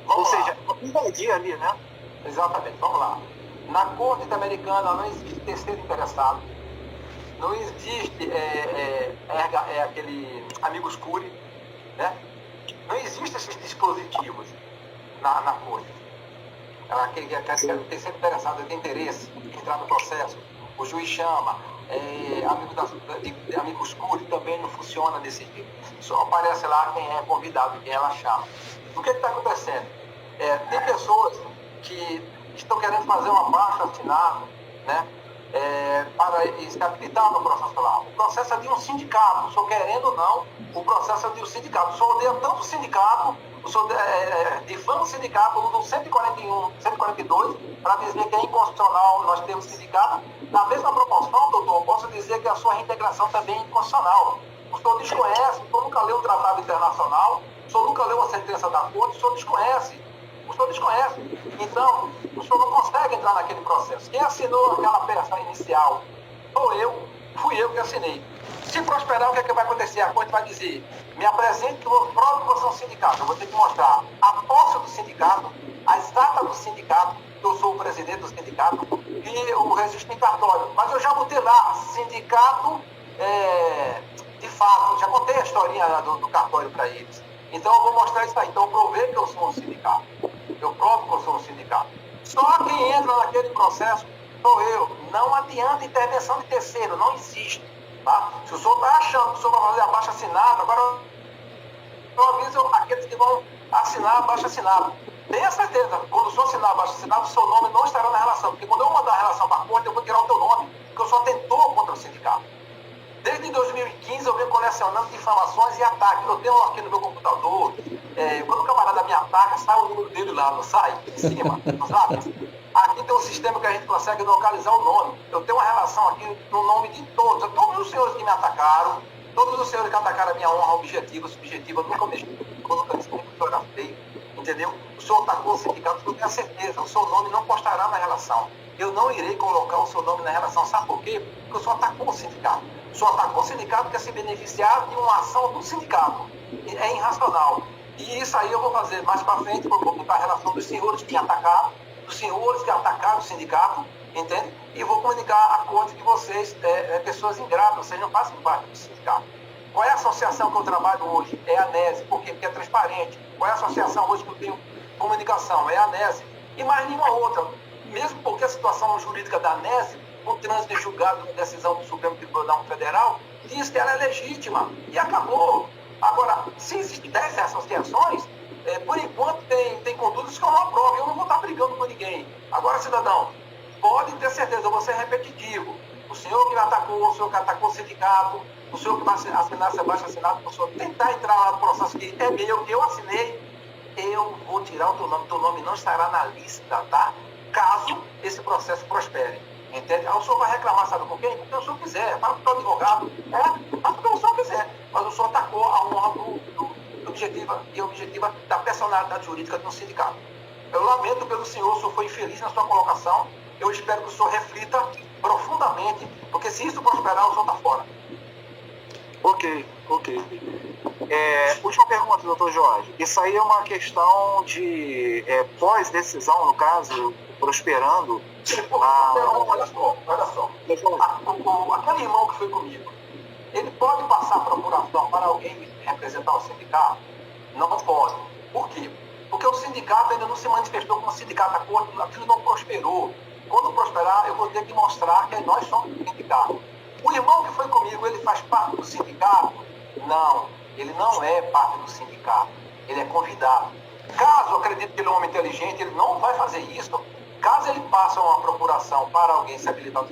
Ou seja, invadir ali, né?
Exatamente, vamos lá. Na Corte Interamericana não existe terceiro interessado, não existe aquele amicus curiae, né? Não existem esses dispositivos na Corte. Aquele terceiro interessado tem interesse em entrar no processo, o juiz chama, amicus curiae também não funciona desse tipo. Só aparece lá quem é convidado, quem ela chama. O que está acontecendo? Tem pessoas que estão querendo fazer uma baixa assinada, né? Para se habilitar no processo lá. O processo é de um sindicato, o senhor querendo ou não, o processo é de um sindicato. O senhor odeia tanto o sindicato, o senhor difama o sindicato no 141, 142, para dizer que é inconstitucional nós temos sindicato. Na mesma proporção, doutor, eu posso dizer que a sua reintegração também é inconstitucional. O senhor desconhece, o senhor nunca leu o tratado internacional, o senhor nunca leu a sentença da Corte, o senhor desconhece O senhor desconhece. Então, o senhor não consegue entrar naquele processo. Quem assinou aquela peça inicial fui eu que assinei. Se prosperar, o que é que vai acontecer? A corte vai dizer, me apresente que eu provo que você é um sindicato. Eu vou ter que mostrar a posse do sindicato, as datas do sindicato, que eu sou o presidente do sindicato, e o registro em cartório. Mas eu já botei lá, sindicato de fato, já contei a historinha do cartório para eles. Então eu vou mostrar isso aí. Então eu provei que eu sou um sindicato. Eu provo que eu sou um sindicato. Só quem entra naquele processo sou eu. Não adianta intervenção de terceiro, não existe. Tá? Se o senhor está achando que o senhor vai fazer abaixo assinado, agora eu aviso aqueles que vão assinar abaixo assinado. Tenha certeza, quando o senhor assinar abaixo assinado, o seu nome não estará na relação. Porque quando eu mandar a relação para a corte, eu vou tirar o teu nome, porque o senhor tentou contra o sindicato. Desde 2015 eu venho colecionando difamações e ataques. Eu tenho aqui no meu computador, quando o camarada me ataca, sai o número dele lá, não sai? Em cima, não sabe? Aqui tem um sistema que a gente consegue localizar o nome. Eu tenho uma relação aqui no nome de todos. Todos os senhores que me atacaram, todos os senhores que atacaram a minha honra objetiva, subjetiva, nunca me disse que o senhor era feio, entendeu? O senhor atacou o sindicato, eu tenho a certeza, o seu nome não constará na relação. Eu não irei colocar o seu nome na relação. Sabe por quê? Porque o senhor atacou o sindicato. O senhor atacou o sindicato quer se beneficiar de uma ação do sindicato. É irracional. E isso aí eu vou fazer mais para frente, vou botar a relação dos senhores que me atacaram, dos senhores que atacaram o sindicato, entende? E vou comunicar à corte que vocês, pessoas ingratas, vocês não fazem parte do sindicato. Qual é a associação que eu trabalho hoje? É a ANESE. Por quê? Porque é transparente. Qual é a associação hoje que eu tenho comunicação? É a ANESE. E mais nenhuma outra. Mesmo porque a situação jurídica da ANESE, o trânsito julgado na decisão do Supremo Tribunal Federal, diz que ela é legítima. E acabou. Agora, se existem 10 associações, por enquanto tem condutas que eu não aprovo. Eu não vou estar brigando com ninguém. Agora, cidadão, pode ter certeza, eu vou ser repetitivo. O senhor que me atacou, o senhor que atacou o sindicato, o senhor que vai assinar esse abaixo assinado, o senhor tentar entrar lá no processo que é meu, que eu assinei, eu vou tirar o teu nome não estará na lista, tá? Caso esse processo prospere. Entende? Aí o senhor vai reclamar, sabe com quem? Porque o senhor quiser, fala para o advogado, mas porque o senhor quiser. Mas o senhor atacou a honra objetiva da personalidade jurídica de um sindicato. Eu lamento pelo senhor, o senhor foi infeliz na sua colocação. Eu espero que o senhor reflita profundamente, porque se isso prosperar, o senhor está fora.
Ok. Última pergunta, doutor Jorge. Isso aí é uma questão de pós-decisão, no caso, prosperando.
Olha só. Aquele irmão que foi comigo, ele pode passar a procuração para alguém representar o sindicato? Não pode. Por quê? Porque o sindicato ainda não se manifestou como sindicato, aquilo não prosperou. Quando prosperar, eu vou ter que mostrar que nós somos o sindicato. O irmão que foi comigo, ele faz parte do sindicato? Não, ele não é parte do sindicato. Ele é convidado. Caso eu acredite que ele é um homem inteligente, ele não vai fazer isso. Caso ele passe uma procuração para alguém se habilitar,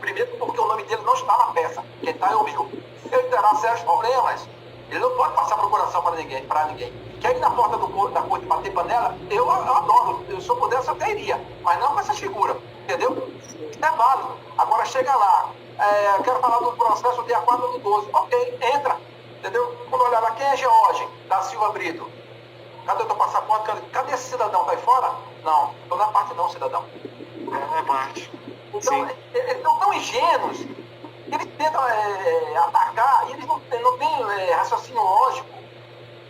primeiro porque o nome dele não está na peça, quem está é o meu. Ele terá sérios problemas. Ele não pode passar procuração para ninguém. Quer ir na porta da corte bater panela? Eu adoro. Se eu pudesse, eu até iria. Mas não com essa figura. Entendeu? É válido. Agora chega lá. Quero falar do processo dia 4/12. Ok, entra. Entendeu? Quando olhar lá, quem é George da Silva Brito? Cadê o teu passaporte? Cadê esse cidadão? Está aí fora? Não. Então não é parte não, cidadão.
Não é parte.
Então, eles estão tão ingênuos. Eles tentam atacar e eles não têm raciocínio lógico.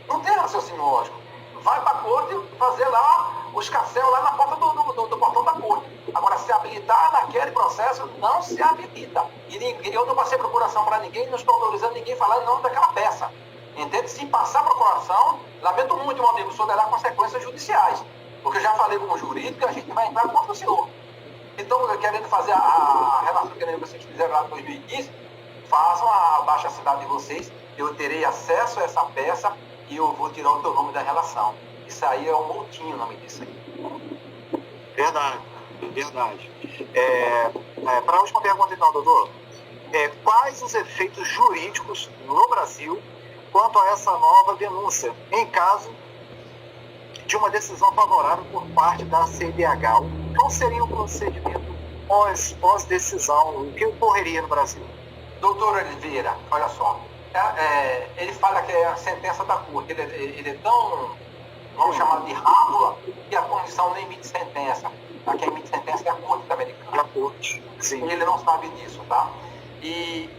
Não tem raciocínio lógico. Vai para a corte fazer lá o escarcéu lá na porta do portão da corte. Agora, se habilitar naquele processo, não se habilita. E eu não passei procuração para ninguém, não estou autorizando ninguém a falar em nome daquela peça. Entende? Se passar procuração, lamento muito, meu amigo, o senhor terá consequências judiciais. Porque eu já falei com o jurídico, a gente vai entrar contra o senhor. Então, querendo fazer a relação que vocês fizeram lá em 2015, façam a abaixo-assinado de vocês, eu terei acesso a essa peça e eu vou tirar o teu nome da relação. Isso aí é um multinho o nome disso aí.
Verdade. Para a última pergunta então, doutor, quais os efeitos jurídicos no Brasil quanto a essa nova denúncia, em caso de uma decisão favorável por parte da CIDH? Qual seria o procedimento pós-decisão? O que ocorreria no Brasil?
Doutor Oliveira, olha só, ele fala que é a sentença da corte, ele é tão vamos chamar de rábula, que a comissão não emite sentença. A quem emite sentença é a Corte Americana.
A corte, sim.
Ele não sabe disso, tá? E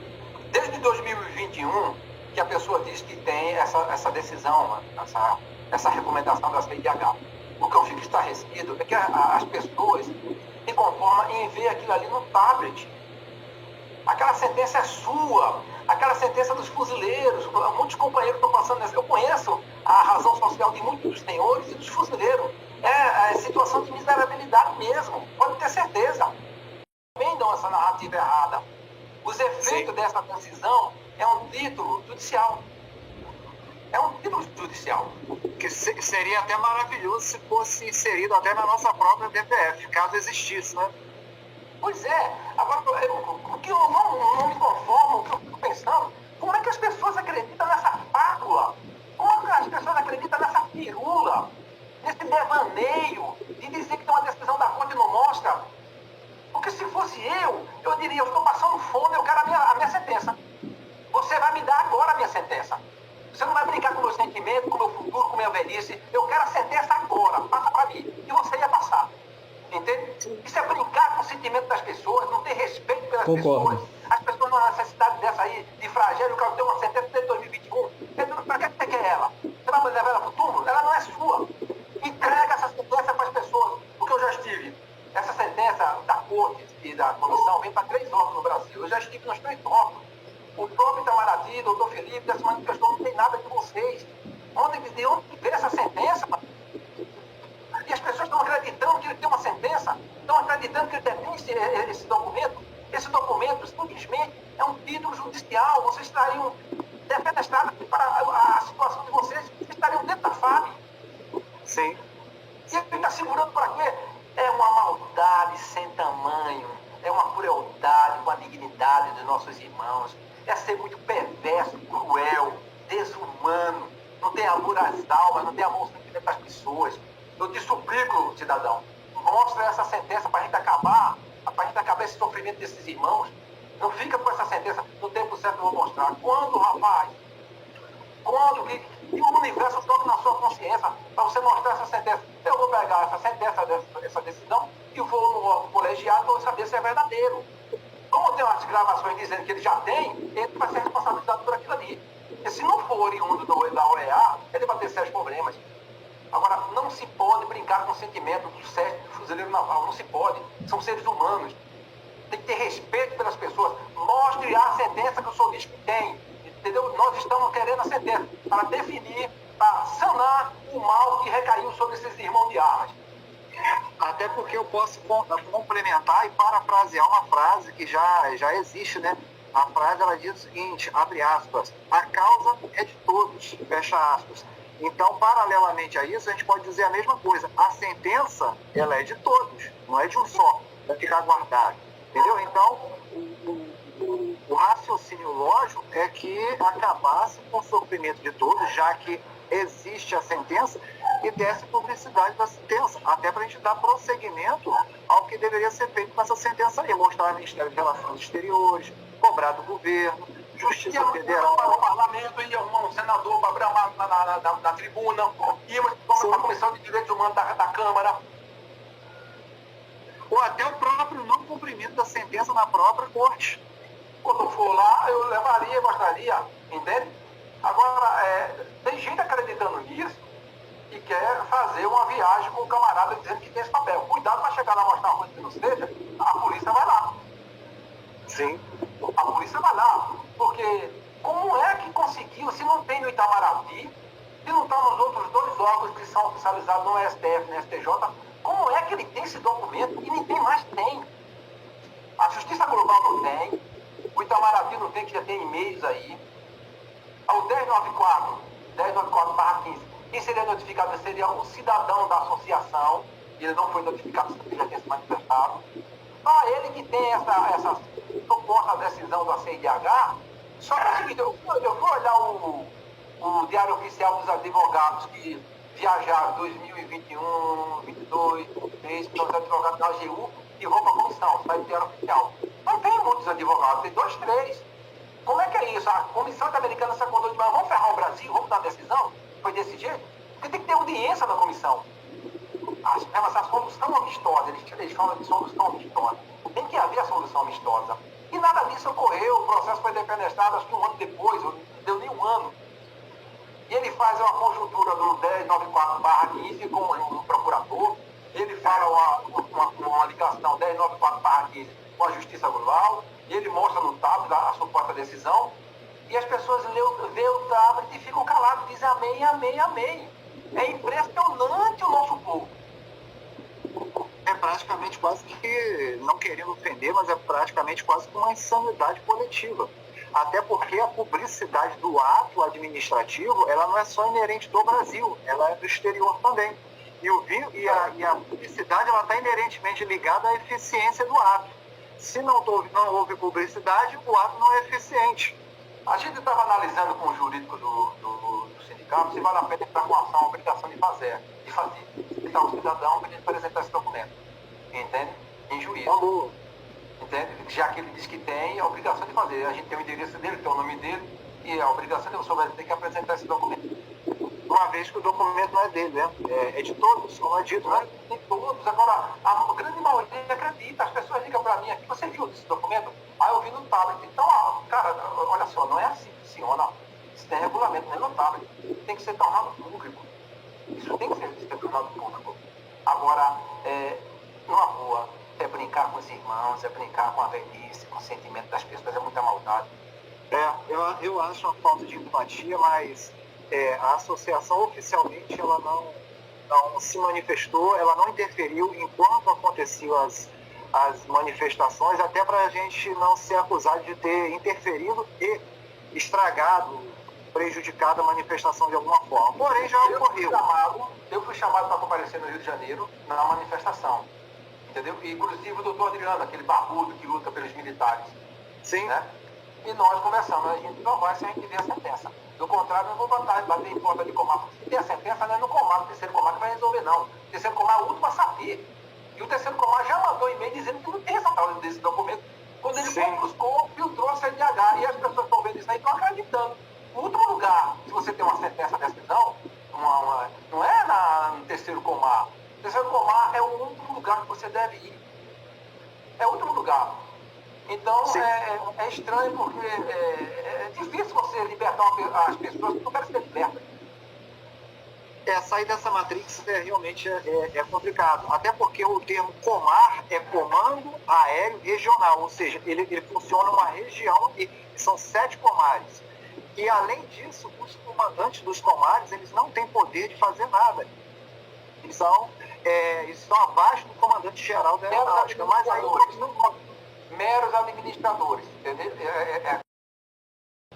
desde 2021, que a pessoa diz que tem essa decisão, essa recomendação da CIDH. O que eu fico estarrecido é que as pessoas se conformam em ver aquilo ali no tablet. Aquela sentença é sua, aquela sentença dos fuzileiros, muitos companheiros estão passando nessa. Eu conheço a razão social de muitos dos senhores e dos fuzileiros. É situação de miserabilidade mesmo, pode ter certeza. Também dão essa narrativa errada. Os efeitos dessa decisão é um título judicial. É um título judicial.
Que seria até maravilhoso se fosse inserido até na nossa própria DPF, caso existisse, né?
Pois é. Agora, o que eu não me conformo, o que eu fico pensando, como é que as pessoas acreditam nessa fábula? Como é que as pessoas acreditam nessa pirula? Nesse devaneio de dizer que tem uma decisão da Corte e não mostra? Porque se fosse eu diria, eu estou passando fome, eu quero a minha sentença. Você vai me dar agora a minha sentença. Você não vai brincar com o meu sentimento, com o meu futuro, com a minha velhice. Eu quero a sentença agora, passa para mim. E você ia passar. Entende? Isso é brincar com o sentimento das pessoas, não ter respeito pelas pessoas. As pessoas não têm necessidade dessa aí, de fragile, eu quero ter uma sentença desde 2021. Para que você quer ela? Você vai levar ela para o túmulo? Ela não é sua. Entrega essa sentença para as pessoas. Porque eu já estive. Essa sentença da Corte e da Comissão vem para 3 órgãos no Brasil. Eu já estive nos 3 órgãos. O próprio Itamaraty, o doutor Felipe, já se manifestou, não tem nada de vocês. De onde veio essa sentença? E as pessoas estão acreditando que ele tem uma sentença, estão acreditando que ele detém esse documento. Esse documento simplesmente é um título judicial. Vocês estariam defenestrados para a situação de vocês, vocês estariam dentro da FAB.
Sim.
E ele está segurando para quê? É uma maldade sem tamanho, é uma crueldade com a dignidade dos nossos irmãos, é ser muito perverso, cruel, desumano, não tem amor às almas, não tem amor ao sentimento das pessoas. Eu te suplico, cidadão, mostra essa sentença para a gente acabar esse sofrimento desses irmãos. Não fica com essa sentença, no tempo certo eu vou mostrar. Quando, rapaz? Quando que o universo toca na sua consciência para você mostrar essa sentença? Eu vou pegar essa sentença, essa decisão, e vou no colegiado para saber se é verdadeiro. Como tem umas gravações dizendo que ele já tem, ele vai ser responsabilizado por aquilo ali. E se não for oriundo da OEA, ele vai ter sérios problemas. Agora, não se pode brincar com o sentimento do sexto fuzileiro naval, não se pode. São seres humanos. Tem que ter respeito pelas pessoas. Mostre a sentença que o senhor diz que tem. Entendeu? Nós estamos querendo a sentença para definir, para sanar o mal que recaiu sobre esses irmãos de armas.
Até porque eu posso complementar e parafrasear uma frase que já existe, né? A frase, ela diz o seguinte, abre aspas, a causa é de todos, fecha aspas. Então, paralelamente a isso, a gente pode dizer a mesma coisa. A sentença, ela é de todos, não é de um só, vai ficar guardado. Entendeu? Então, o raciocínio lógico é que acabasse com o sofrimento de todos, já que existe a sentença, e desse publicidade da sentença, até para a gente dar prosseguimento ao que deveria ser feito com essa sentença aí, mostrar ao Ministério de Relações Exteriores, cobrar do governo, Justiça Federal.
Para o parlamento, ia arrumar um senador para bramar na tribuna, íamos para a Comissão de Direitos Humanos da Câmara.
Ou até o próprio não cumprimento da sentença na própria corte.
Quando eu for lá, eu levaria e mostraria, entende? Agora, tem gente acreditando nisso e quer fazer uma viagem com o camarada dizendo que tem esse papel. Cuidado para chegar lá e mostrar uma coisa que não seja, a polícia vai lá.
Sim.
A polícia vai lá, porque como é que conseguiu, se não tem no Itamaraty, se não está nos outros 2 órgãos que são oficializados no STF e no STJ, como é que ele tem esse documento e ninguém mais tem? A Justiça Global não tem, o Itamaraty não tem, que já tem e-mails aí. O 1094/15, quem seria notificado seria o cidadão da associação, ele não foi notificado, ele já tinha se manifestado. Só ele que tem essa suposta decisão da CIDH. Só que é o seguinte, eu fui olhar o Diário Oficial dos Advogados que viajaram 2021, 22, 23, que são os advogados da AGU e vão para a comissão, sai do Diário Oficial. Não tem muitos advogados, tem 2, 3. Como é que é isso? A Comissão Interamericana se acordou de manhã, vamos ferrar o Brasil, vamos dar decisão? Foi desse jeito? Porque tem que ter audiência na comissão. A solução amistosa, eles falam de solução amistosa. Tem que haver a solução amistosa. E nada disso ocorreu, o processo foi defenestrado, acho que um ano depois, não deu nem um ano. E ele faz uma conjuntura do 1094/15 com o procurador, ele fala uma ligação 1094/15 com a Justiça Global, e ele mostra no tablet a suposta decisão, e as pessoas lêem o tablet e ficam caladas, dizem amém, amém, amém. É impressionante o nosso povo.
É praticamente quase que, não querendo ofender, mas é praticamente quase que uma insanidade coletiva. Até porque a publicidade do ato administrativo, ela não é só inerente do Brasil, ela é do exterior também. E a publicidade, ela está inerentemente ligada à eficiência do ato. Se não houve publicidade, o ato não é eficiente.
A gente estava analisando com o jurídico do sindicato se vale a pena entrar com ação, a obrigação de fazer. Então, o cidadão pedindo para apresentar esse documento. Entende? Em juízo. Entende? Já que ele diz que tem, a obrigação de fazer. A gente tem o endereço dele, tem o nome dele, e a obrigação de você vai ter que apresentar esse documento.
Uma vez que o documento não é dele, né? É de todos, como é dito, né?
De todos. Agora, a grande maioria acredita. As pessoas ligam para mim aqui, você viu esse documento? Ah, eu vi no tablet. Então, cara, olha só, não é assim que funciona. Isso tem regulamento, não é no tablet. Tem que ser tornado público. Isso tem que ser tornado público. Agora, numa boa, é brincar com os irmãos, é brincar com a velhice, com o sentimento das pessoas, é muita maldade.
Eu acho uma falta de empatia, mas a associação oficialmente ela não se manifestou, ela não interferiu enquanto aconteciam as manifestações, até para a gente não ser acusado de ter interferido e estragado, prejudicado a manifestação de alguma forma. Porém, já ocorreu.
Eu fui chamado para comparecer no Rio de Janeiro na manifestação. Entendeu? E, inclusive, o doutor Adriano, aquele barbudo que luta pelos militares.
Sim.
Né? E nós conversamos, a gente não vai se a gente ver a sentença. Do contrário, eu vou bater em porta de comar. Se tem a sentença, não é no comar, o terceiro comar que vai resolver, não. O terceiro comar é o último a saber. E o terceiro comar já mandou e-mail dizendo que não tem essa tal desse documento. Quando ele buscou, filtrou a CNH. E as pessoas estão vendo isso aí e estão acreditando. O último lugar, se você tem uma sentença de decisão, não é no terceiro comar. O terceiro comar é o último lugar que você deve ir. É o último lugar. Então, é estranho porque é difícil você libertar as pessoas que não querem ser libertas.
Sair dessa matrix realmente é complicado. Até porque o termo comar é Comando Aéreo Regional, ou seja, ele funciona uma região e são 7 comares. E, além disso, os comandantes dos comares, eles não têm poder de fazer nada. Eles estão abaixo do comandante-geral da aeronáutica. Mas aí
meros administradores, entendeu?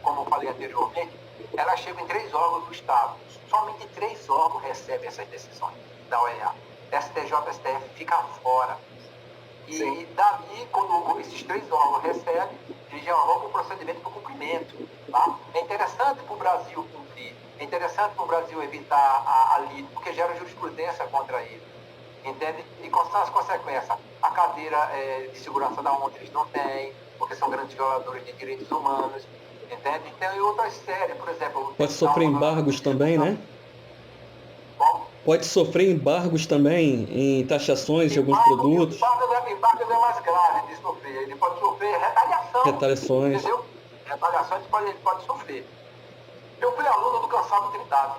Como eu falei anteriormente, elas chegam em 3 órgãos do Estado. Somente 3 órgãos recebem essas decisões da OEA. STJ, STF fica fora. E daí, quando esses 3 órgãos recebem, eles já arrumam o procedimento para o cumprimento. Tá? É interessante para o Brasil cumprir. É interessante para o Brasil evitar a lide, porque gera jurisprudência contra ele. Entende? E quais são as consequências? A cadeira de segurança da ONU eles não têm, porque são grandes violadores de direitos humanos. Entende? Tem outras séries, por exemplo...
Pode sofrer embargos também, né?
Bom,
pode sofrer embargos também em taxações de alguns produtos.
Embargo é mais grave de sofrer. Ele pode sofrer
retaliações.
Entendeu? Retaliações ele pode sofrer. Eu fui aluno do Cansado Trindade,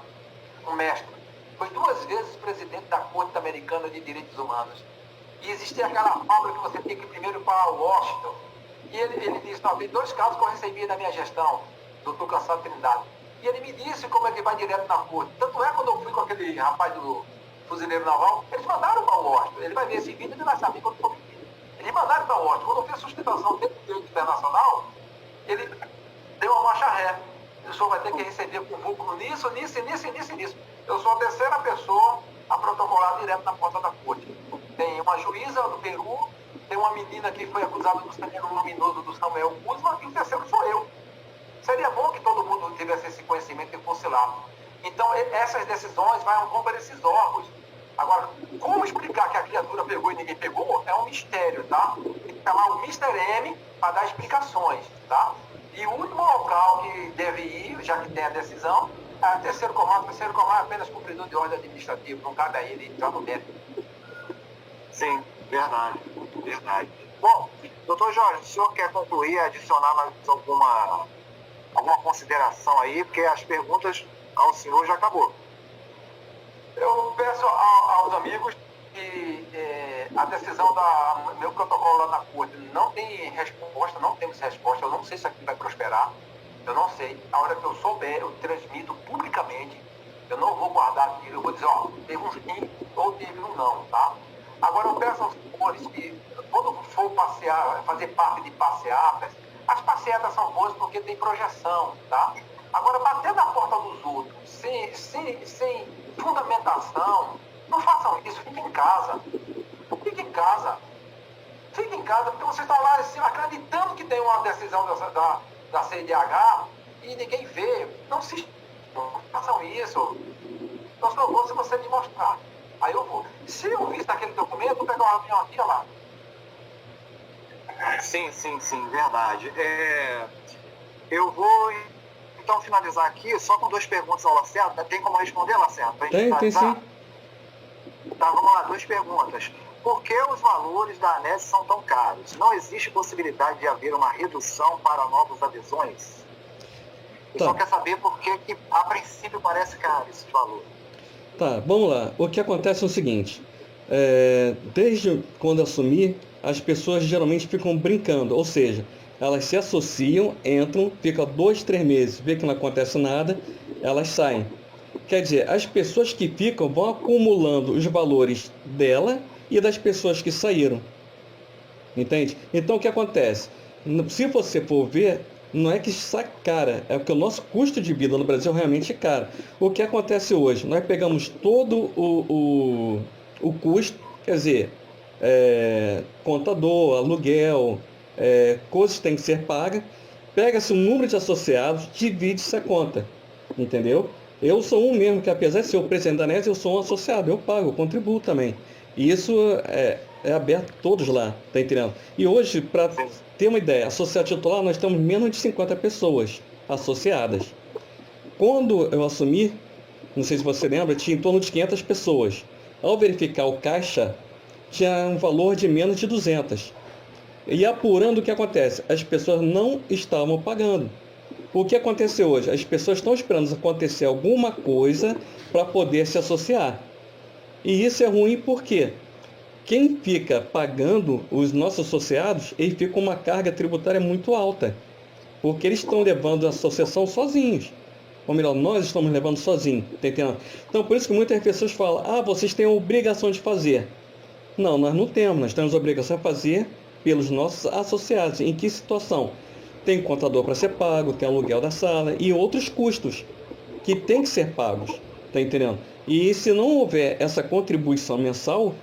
um mestre. Foi 2 vezes presidente da Corte Americana de Direitos Humanos. E existia aquela fábula que você tinha que ir primeiro para Washington. E ele disse, tem 2 casos que eu recebi na minha gestão, doutor Cansado Trindade. E ele me disse como é que vai direto na corte. Tanto é quando eu fui com aquele rapaz do fuzileiro naval, eles mandaram para Washington. Ele vai ver esse vídeo e ele vai saber quando for mentir. Eles mandaram para Washington. Quando eu fiz a sustentação dentro do direito internacional, ele deu uma marcha ré. O senhor vai ter que receber convúnculo nisso. Eu sou a 3ª pessoa a protocolar direto na porta da corte. Tem uma juíza do Peru, tem uma menina que foi acusada do sangue luminoso do Samuel Guzman, e o terceiro sou eu. Seria bom que todo mundo tivesse esse conhecimento e fosse lá. Então, essas decisões vão para esses órgãos. Agora, como explicar que a criatura pegou e ninguém pegou, é um mistério, tá? Tem que chamar o Mr. M para dar explicações, tá? E o último local que deve ir, já que tem a decisão, Terceiro comando é apenas cumpridor de ordem administrativa, não cabe a ele entrar no mérito.
Sim, verdade. Bom, doutor Jorge, o senhor quer concluir, adicionar mais alguma consideração aí, porque as perguntas ao senhor já acabou.
Eu peço aos amigos que a decisão do meu protocolo lá na corte não tem resposta, não temos resposta, eu não sei se aquilo vai prosperar, eu não sei. A hora que eu souber, eu transmito publicamente, eu não vou guardar aquilo, eu vou dizer, ó, teve um sim ou teve um não, tá? Agora eu peço aos senhores que, quando for passear, fazer parte de passeatas, as passeatas são boas porque tem projeção, tá? Agora, bater na porta dos outros, sem fundamentação, não façam isso, fiquem em casa. Fiquem em casa, porque vocês estão lá assim, acreditando que tem uma decisão da CIDH e ninguém vê. Não façam isso. Eu só vou se você me mostrar. Aí eu vou. Se eu visse aquele documento, eu vou pegar um avião aqui, olha lá.
Sim, verdade. Eu vou então finalizar aqui só com 2 perguntas ao Lacerda. Tem como responder, Lacerda?
Tem sim.
Tá, vamos lá, 2 perguntas. Por que os valores da ANES são tão caros? Não existe possibilidade de haver uma redução para novas adesões? Eu só quer saber por que a princípio parece caro esse valor.
Tá, vamos lá. O que acontece é o seguinte, desde quando assumi, as pessoas geralmente ficam brincando, ou seja, elas se associam, entram, ficam 2, 3 meses, vê que não acontece nada, elas saem. Quer dizer, as pessoas que ficam vão acumulando os valores dela e das pessoas que saíram. Entende? Então o que acontece? Se você for ver, não é que está cara, é que o nosso custo de vida no Brasil realmente é caro. O que acontece hoje? Nós pegamos todo o custo, quer dizer, contador, aluguel, coisas que têm que ser pagas, pega-se o número de associados, divide-se a conta, entendeu? Eu sou um mesmo, que apesar de ser o presidente da ANES, eu sou um associado, eu pago, eu contribuo também. E isso é aberto todos lá, tá entendendo? E hoje, para ter uma ideia, associado titular, nós temos menos de 50 pessoas associadas. Quando eu assumi, não sei se você lembra, tinha em torno de 500 pessoas. Ao verificar o caixa, tinha um valor de menos de 200. E apurando o que acontece, as pessoas não estavam pagando. O que aconteceu hoje? As pessoas estão esperando acontecer alguma coisa para poder se associar. E isso é ruim porque quem fica pagando os nossos associados, ele fica com uma carga tributária muito alta. Porque eles estão levando a associação sozinhos. Ou melhor, nós estamos levando sozinhos. Tá entendendo? Então por isso que muitas pessoas falam, vocês têm a obrigação de fazer. Não, nós não temos. Nós temos a obrigação de fazer pelos nossos associados. Em que situação? Tem contador para ser pago, tem aluguel da sala e outros custos que tem que ser pagos, tá entendendo? E se não houver essa contribuição mensal,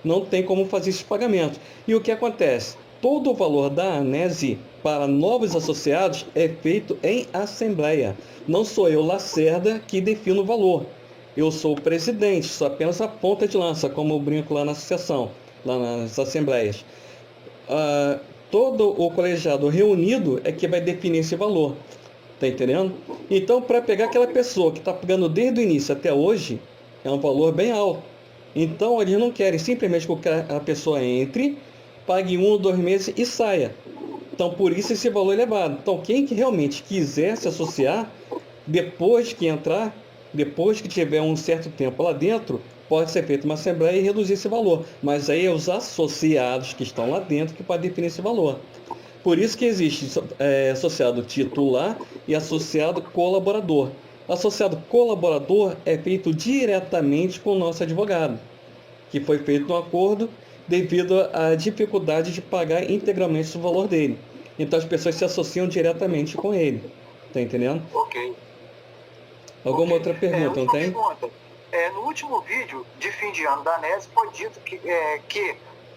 não tem como fazer esses pagamentos. E o que acontece? Todo o valor da ANES para novos associados é feito em assembleia. Não sou eu, Lacerda, que defino o valor. Eu sou o presidente, sou apenas a ponta de lança, como eu brinco lá na associação, lá nas assembleias. Todo o colegiado reunido é que vai definir esse valor, tá entendendo? Então, para pegar aquela pessoa que está pagando desde o início até hoje, é um valor bem alto. Então, eles não querem simplesmente que a pessoa entre, pague 1 ou 2 meses e saia. Então, por isso esse valor é elevado. Então, quem que realmente quiser se associar, depois que entrar, depois que tiver um certo tempo lá dentro, pode ser feita uma assembleia e reduzir esse valor. Mas aí é os associados que estão lá dentro que podem definir esse valor. Por isso que existe associado titular e associado colaborador. Associado colaborador é feito diretamente com o nosso advogado, que foi feito um acordo devido à dificuldade de pagar integralmente o valor dele. Então as pessoas se associam diretamente com ele. Tá entendendo?
Ok.
Alguma outra pergunta, não tem?
Pergunta. No último vídeo de fim de ano da ANES foi dito que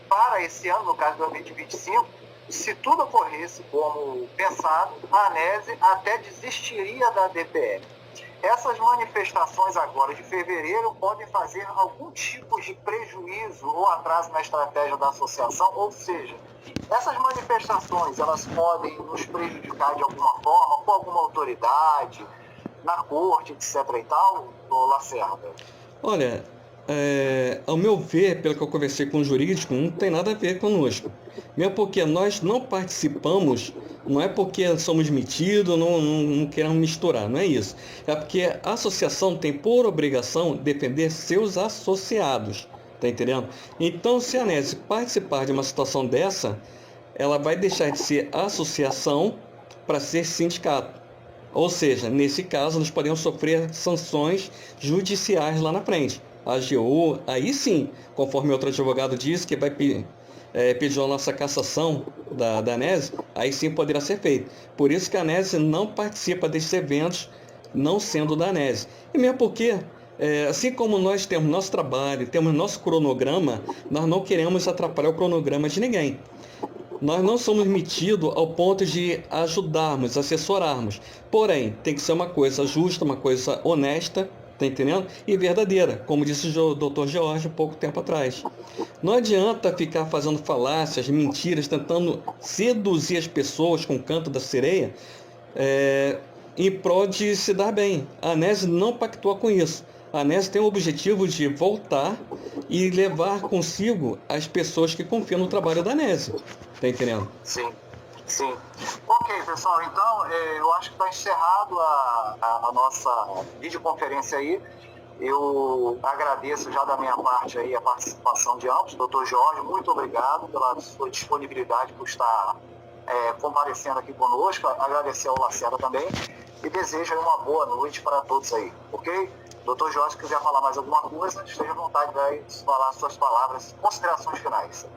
para esse ano, no caso de 2025, se tudo ocorresse como pensado, a ANES até desistiria da DPL. Essas manifestações agora de fevereiro podem fazer algum tipo de prejuízo ou atraso na estratégia da associação, ou seja, essas manifestações elas podem nos prejudicar de alguma forma, com alguma autoridade, na corte, etc. e tal, ô Lacerda?
Olha, ao meu ver, pelo que eu conversei com o jurídico, não tem nada a ver conosco. Mesmo porque nós não participamos, não é porque somos metidos, não queremos misturar, não é isso. É porque a associação tem por obrigação defender seus associados, tá entendendo? Então, se a ANESE participar de uma situação dessa, ela vai deixar de ser associação para ser sindicato. Ou seja, nesse caso, nós podemos sofrer sanções judiciais lá na frente. A AGU, aí sim, conforme outro advogado disse, que vai pedir a nossa cassação da ANESE, aí sim poderá ser feito. Por isso que a ANESE não participa desses eventos, não sendo da ANESE. E mesmo porque, assim como nós temos nosso trabalho, temos nosso cronograma, nós não queremos atrapalhar o cronograma de ninguém. Nós não somos metidos ao ponto de ajudarmos, assessorarmos. Porém, tem que ser uma coisa justa, uma coisa honesta, tá entendendo? E verdadeira, como disse o Dr. George pouco tempo atrás. Não adianta ficar fazendo falácias, mentiras, tentando seduzir as pessoas com o canto da sereia, em prol de se dar bem. A ANESE não pactua com isso. A ANESE tem o objetivo de voltar e levar consigo as pessoas que confiam no trabalho da ANESE. Tá entendendo?
Sim, sim. Ok, pessoal, então eu acho que está encerrado a nossa videoconferência aí. Eu agradeço já da minha parte aí a participação de ambos. Dr. Jorge, muito obrigado pela sua disponibilidade por estar comparecendo aqui conosco. Agradecer ao Lacerda também e desejo aí uma boa noite para todos aí, ok? Dr. Jorge, se quiser falar mais alguma coisa, esteja à vontade de falar suas palavras, considerações finais.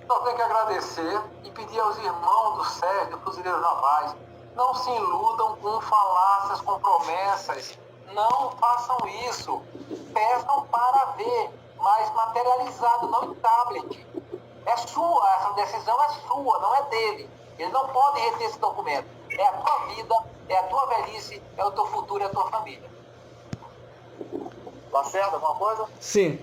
Eu tenho que agradecer e pedir aos irmãos do SES, do Fuzileiro Navais, não se iludam com falácias, com promessas. Não façam isso. Peçam para ver, mas materializado, não em tablet. É sua, essa decisão é sua, não é dele. Eles não podem reter esse documento. É a tua vida, é a tua velhice, é o teu futuro, é a tua família.
Lacerda, alguma coisa?
Sim.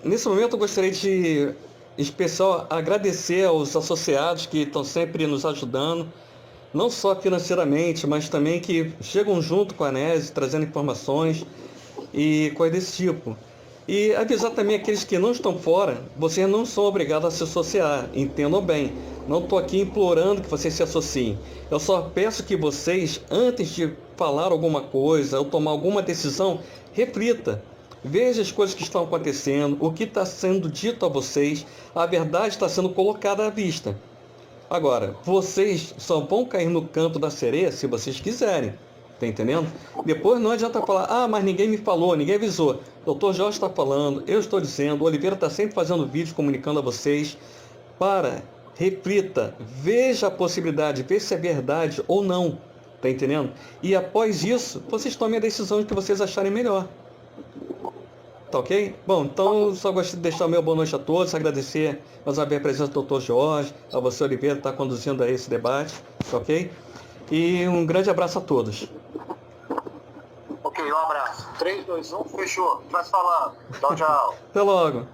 Nesse momento eu gostaria de, em especial, agradecer aos associados que estão sempre nos ajudando, não só financeiramente, mas também que chegam junto com a ANESE, trazendo informações e coisas desse tipo. E avisar também aqueles que não estão fora, vocês não são obrigados a se associar, entendam bem. Não estou aqui implorando que vocês se associem. Eu só peço que vocês, antes de falar alguma coisa ou tomar alguma decisão, reflita. Veja as coisas que estão acontecendo, o que está sendo dito a vocês, a verdade está sendo colocada à vista. Agora, vocês só vão cair no canto da sereia se vocês quiserem. Tá entendendo? Depois não adianta falar, mas ninguém me falou, ninguém avisou. O Dr. Jorge está falando, eu estou dizendo, o Oliveira está sempre fazendo vídeo comunicando a vocês. Reflita, veja a possibilidade, veja se é verdade ou não. Tá entendendo? E após isso, vocês tomem a decisão que vocês acharem melhor. Tá ok? Bom, então só gostaria de deixar meu boa noite a todos, agradecer mais uma vez a presença do Dr. Jorge, a você, Oliveira, que está conduzindo aí esse debate, tá ok? E um grande abraço a todos.
Ok, um abraço. 3, 2, 1, fechou. Vai se falando. Tchau, tchau.
Até logo.